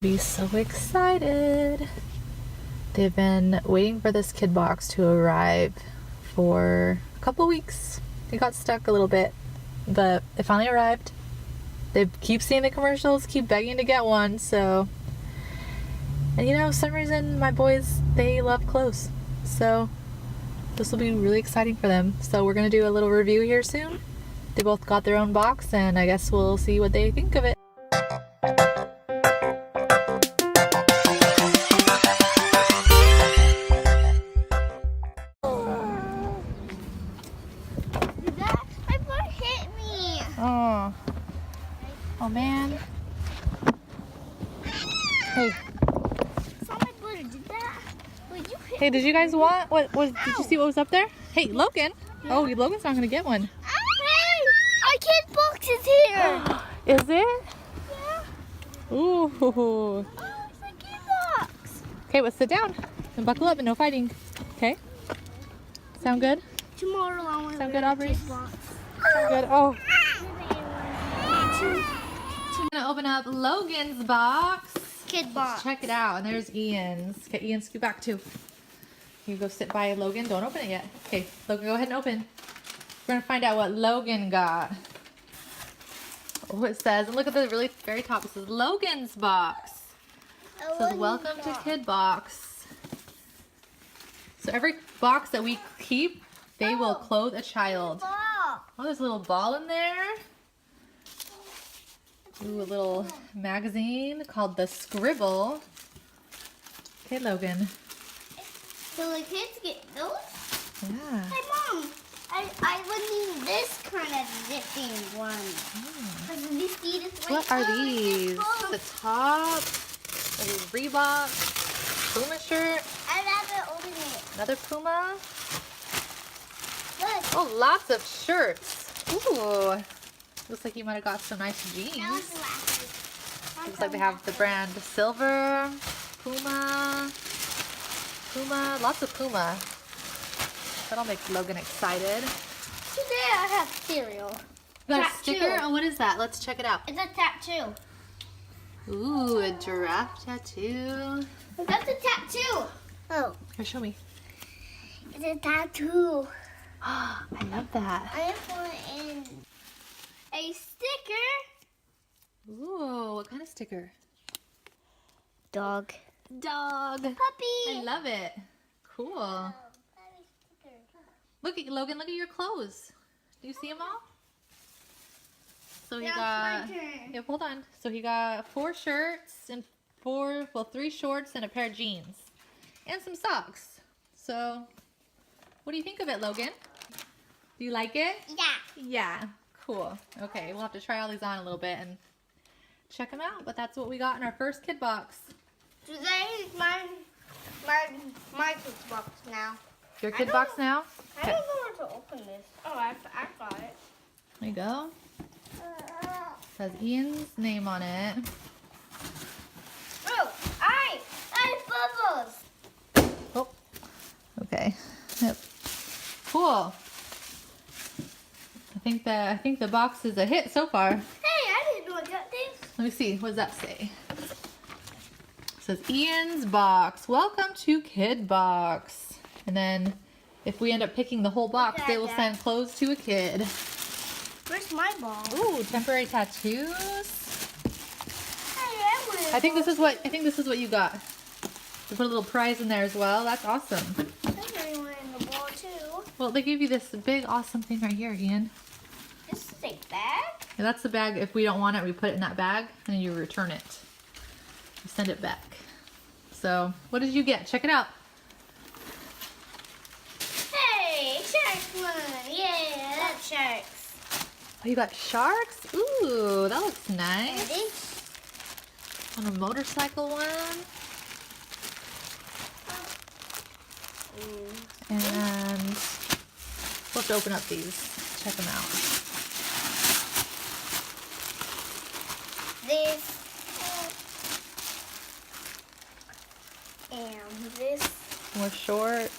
Be so excited. They've been waiting for this kid box to arrive for a couple weeks. It got stuck a little bit, but it finally arrived. They keep seeing the commercials, keep begging to get one, so. And you know, for some reason my boys, they love clothes. So this will be really exciting for them. So we're gonna do a little review here soon. They both got their own box, and I guess we'll see what they think of it. Oh man. Hey. Hey, did you guys want did you see what was up there? Hey, Logan. Oh, Logan's not gonna get one. Hey, our KidBox is here. Is it? Yeah. Ooh. Oh, it's a KidBox. Okay, well sit down and buckle up and no fighting. Okay. Sound good? Tomorrow I want to Sound good, Aubrey? KidBox. Sound good. Oh. I'm gonna open up Logan's box. KidBox. Let's check it out. And there's Ian's. Okay, Ian, scoot back too. You go sit by Logan. Don't open it yet. Okay, Logan, go ahead and open. We're gonna find out what Logan got. Oh, it says, and look at the really very top. It says Logan's box. It says welcome to KidBox. So every box that we keep, they will clothe a child. Oh, there's a little ball in there. Ooh, a little magazine called The Scribble. Okay, Logan. So the kids get those? Yeah. Hey, Mom. I would need this kind of zipping one. What are these? The top. A Reebok. Puma shirt. I rather open it. Another Puma. Look. Oh, lots of shirts. Ooh. Looks like you might have got some nice jeans. Looks like they have the brand Silver, Puma, lots of Puma. That'll make Logan excited. Today I have cereal. You got a sticker? Oh, what is that? Let's check it out. It's a tattoo. Ooh, a giraffe tattoo. That's a tattoo. Oh. Here, show me. It's a tattoo. I love that. I am putting in a sticker. Ooh, what kind of sticker? Dog. Dog. Puppy. I love it. Cool. Look at Logan, look at your clothes. Do you see them all? So he got, yeah, hold on. So he got 4 shirts and 3 shorts and a pair of jeans and some socks. So what do you think of it, Logan? Do you like it? Yeah. Yeah. Cool. Okay, we'll have to try all these on a little bit and check them out. But that's what we got in our first kid box. Today is my kid box now. Your kid box now? I don't know where to open this. Oh, I got it. There you go. It has Ian's name on it. Oh, I bubbles. Oh. Okay. Yep. Cool. I think the box is a hit so far. Hey, I didn't know I got this. Let me see. What does that say? It says Ian's box. Welcome to KidBox. And then if we end up picking the whole box, they will send clothes to a kid. Where's my ball? Ooh, temporary tattoos. Hey, I think this is what you got. You put a little prize in there as well. That's awesome. I really wanted the ball too. Well, they give you this big awesome thing right here, Ian. This is a bag? And that's the bag. If we don't want it, we put it in that bag and then you return it. You send it back. So, what did you get? Check it out. Hey, shark one. Yeah, that's sharks. Oh, you got sharks? Ooh, that looks nice. On a motorcycle one. And we'll have to open up these. Check them out. This. And this. More shorts.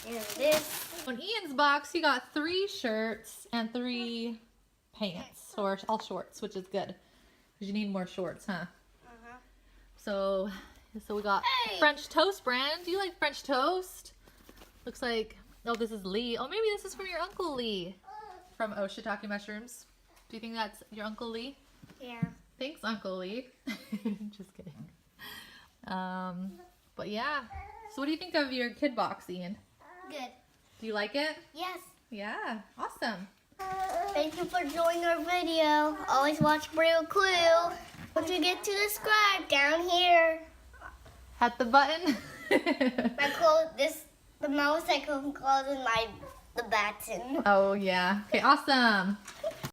And this. On Ian's box, he got 3 shirts and 3 pants, or all shorts, which is good. Because you need more shorts, huh? So we got French toast brand. Do you like French toast? Looks like, oh, this is Lee. Oh, maybe this is from your Uncle Lee. From shiitake mushrooms. Do you think that's your Uncle Lee? Yeah. Thanks, Uncle Lee. Just kidding. But yeah. So what do you think of your KidBox, Ian? Good. Do you like it? Yes. Yeah. Awesome. Thank you for joining our video. Always watch BrueCrew. Don't forget to subscribe down here. At the button. The mouse I can close is the button. Oh yeah. Okay, awesome.